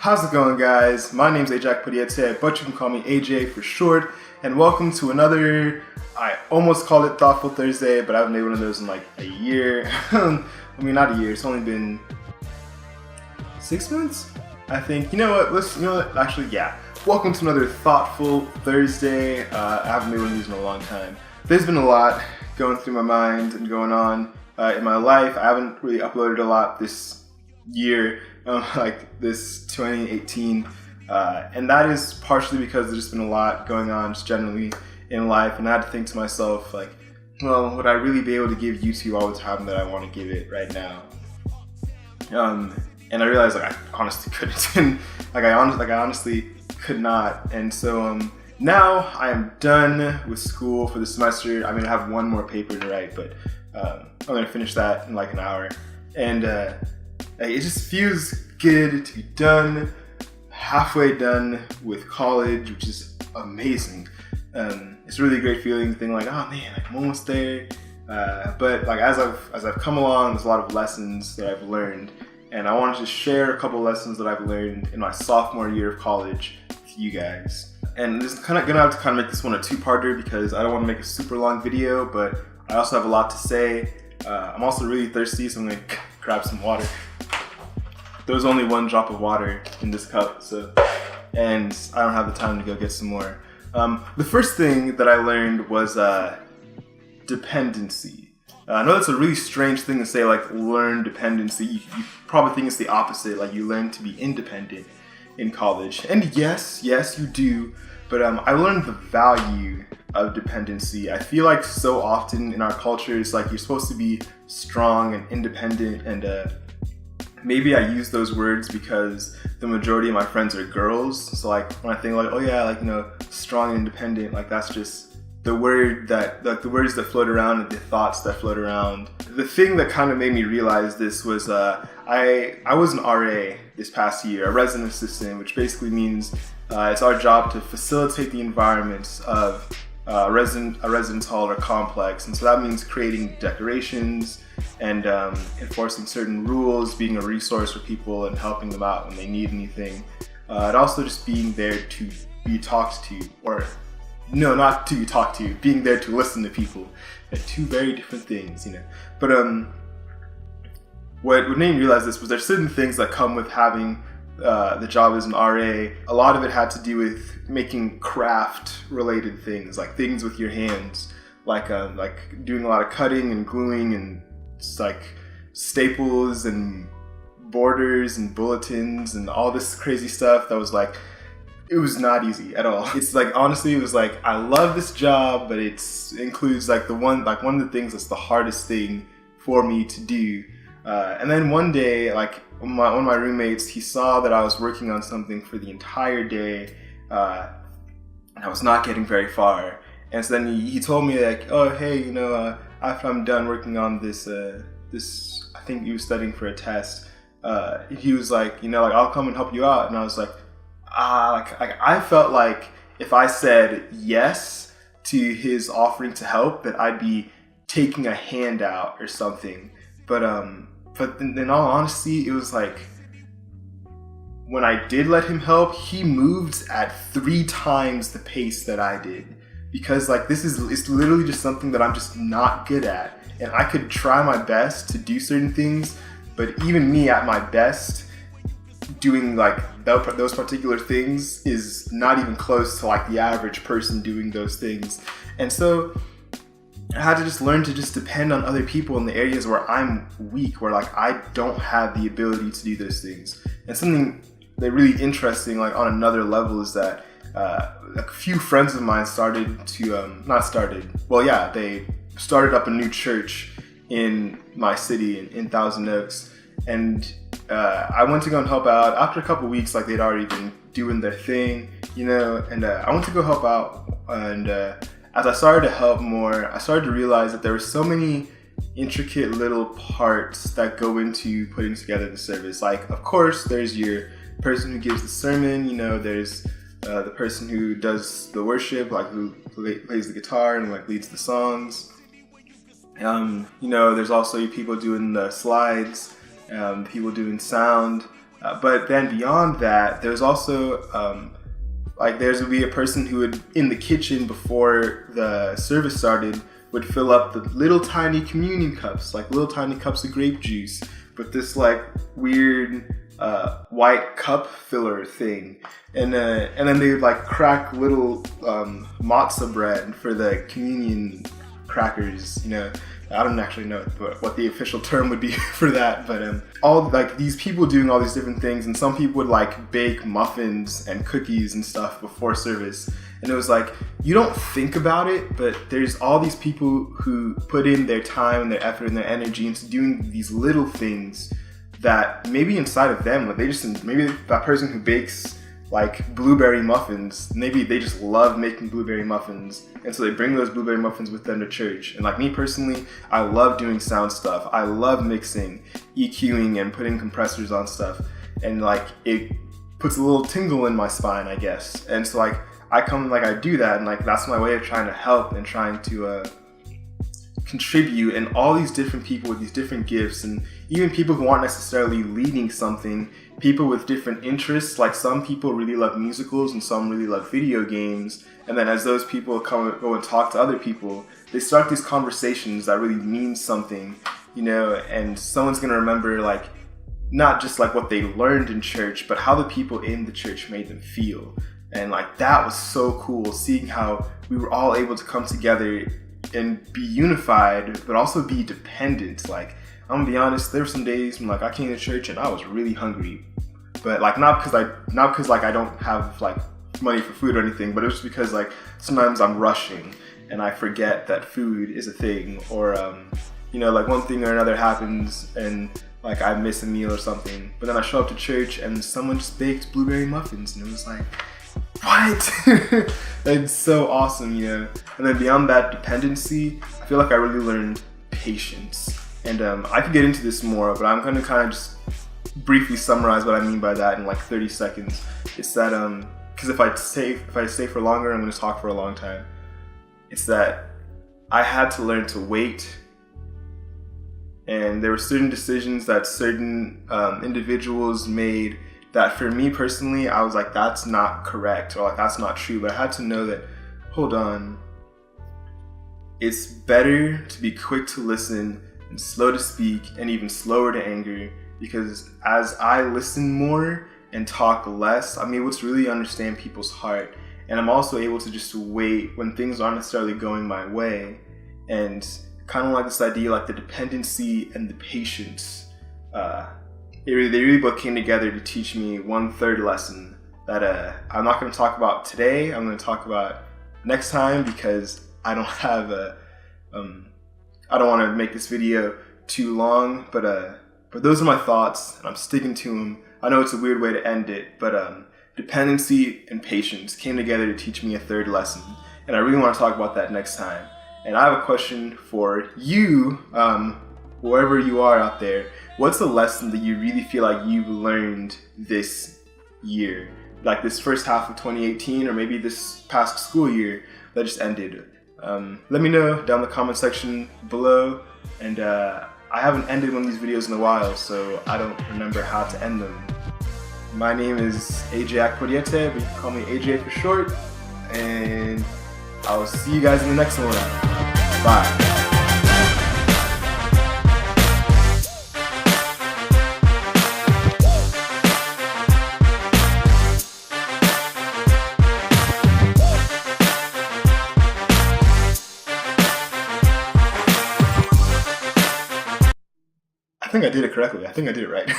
How's it going, guys? My name's AJ Akpodiete, but you can call me AJ for short, and welcome to another, I almost called it Thoughtful Thursday, but I haven't made one of those in like a year. I mean, not a year, it's only been 6 months, I think. You know what, actually, yeah. Welcome to another Thoughtful Thursday. I haven't made one of these in a long time. There's been a lot going through my mind and going on in my life. I haven't really uploaded a lot this year, like this 2018, and that is partially because there's just been a lot going on just generally in life, and I had to think to myself, like, well, would I really be able to give YouTube all the time that I want to give it right now? And I realized, like, I honestly couldn't, and I honestly could not, and so now I am done with school for the semester. I mean, I have one more paper to write, but I'm gonna finish that in like an hour, and it just feels good to be done, halfway done with college, which is amazing. It's really a great feeling to think like, oh man, like, I'm almost there. But like as I've come along, there's a lot of lessons that I've learned, and I wanted to share a couple lessons that I've learned in my sophomore year of college with you guys. And this is gonna have to make this one a two-parter because I don't want to make a super long video, but I also have a lot to say. I'm also really thirsty, so I'm gonna grab some water. There was only one drop of water in this cup, and I don't have the time to go get some more. The first thing that I learned was dependency. I know that's a really strange thing to say, like learn dependency. You probably think it's the opposite, like you learn to be independent in college. And yes, you do, but I learned the value of dependency. I feel like so often in our culture, it's like you're supposed to be strong and independent, and maybe I use those words because the majority of my friends are girls. So like when I think like, oh yeah, like, you know, strong and independent, like that's just the word that, like the words that float around and the thoughts that float around. The thing that kind of made me realize this was I was an RA this past year, a resident assistant, which basically means it's our job to facilitate the environments of a residence hall or complex. And so that means creating decorations and enforcing certain rules, being a resource for people and helping them out when they need anything. And also just being there to be talked to, or no, not to be talked to, being there to listen to people. They're two very different things, you know. But what made me realize this was there's certain things that come with having the job as an RA. A lot of it had to do with making craft-related things, like things with your hands, like doing a lot of cutting and gluing and like staples and borders and bulletins and all this crazy stuff that was like, it was not easy at all. It's like, honestly, it was like, I love this job, but it includes like one of the things that's the hardest thing for me to do. And then one day, like one of my roommates, he saw that I was working on something for the entire day, and I was not getting very far. And so then he told me like, oh hey, you know, after I'm done working on this, I think he was studying for a test. He was like, you know, like I'll come and help you out. And I was like, I felt like if I said yes to his offering to help, that I'd be taking a handout or something. But in all honesty, it was like, when I did let him help, he moved at 3 times the pace that I did. Because like it's literally just something that I'm just not good at. And I could try my best to do certain things, but even me at my best, doing like those particular things is not even close to like the average person doing those things. And so I had to just learn to just depend on other people in the areas where I'm weak, where like I don't have the ability to do those things. And something that really interesting, like on another level, is that a few friends of mine they started up a new church in my city in Thousand Oaks, and I went to go and help out. After a couple weeks, like they'd already been doing their thing, you know, and I went to go help out, and as I started to help more, I started to realize that there were so many intricate little parts that go into putting together the service. Like, of course, there's your person who gives the sermon, you know, there's the person who does the worship, like who plays the guitar and like leads the songs. You know, there's also people doing the slides, people doing sound, But then beyond that, there's also there's would be a person who would, in the kitchen before the service started, would fill up the little tiny communion cups, like little tiny cups of grape juice, with this like weird white cup filler thing, and then they would like crack little matzah bread for the communion crackers. I don't actually know what the official term would be for that, but all like these people doing all these different things, and some people would like bake muffins and cookies and stuff before service. And it was like, you don't think about it, but there's all these people who put in their time and their effort and their energy into doing these little things that maybe inside of them, like maybe that person who bakes like blueberry muffins, maybe they just love making blueberry muffins, and so they bring those blueberry muffins with them to church. And like me personally, I love doing sound stuff. I love mixing, EQing, and putting compressors on stuff, and like it puts a little tingle in my spine, I guess. And so like I do that, and like that's my way of trying to help and trying to contribute. And all these different people with these different gifts, and even people who aren't necessarily leading something, people with different interests. Like some people really love musicals and some really love video games, and then as those people go and talk to other people, they start these conversations that really mean something, and someone's gonna remember like not just like what they learned in church, but how the people in the church made them feel. And like that was so cool, seeing how we were all able to come together and be unified, but also be dependent. Like, I'm gonna be honest, there were some days when like I came to church and I was really hungry, but like not because I don't have like money for food or anything, but it was just because like sometimes I'm rushing and I forget that food is a thing, or like one thing or another happens and like I miss a meal or something. But then I show up to church and someone just baked blueberry muffins, and it was like, what? It's so awesome, And then beyond that dependency, I feel like I really learned patience. And I could get into this more, but I'm going to kind of just briefly summarize what I mean by that in like 30 seconds. It's that, because if I stay for longer, I'm going to talk for a long time. It's that I had to learn to wait. And there were certain decisions that certain individuals made that for me personally, I was like, that's not correct, or like, that's not true. But I had to know that, hold on, it's better to be quick to listen and slow to speak and even slower to anger, because as I listen more and talk less, I'm able to really understand people's heart. And I'm also able to just wait when things aren't necessarily going my way. And kind of like this idea, like the dependency and the patience, they really both came together to teach me one third lesson that I'm not going to talk about today. I'm going to talk about next time, because I don't have I don't want to make this video too long, but those are my thoughts, and I'm sticking to them. I know it's a weird way to end it, but dependency and patience came together to teach me a third lesson, and I really want to talk about that next time. And I have a question for you, wherever you are out there. What's a lesson that you really feel like you've learned this year? Like this first half of 2018, or maybe this past school year that just ended. Let me know down in the comment section below. And I haven't ended one of these videos in a while, so I don't remember how to end them. My name is AJ Akpodiete, but you can call me AJ for short. And I will see you guys in the next one. Bye. I think I did it correctly. I think I did it right.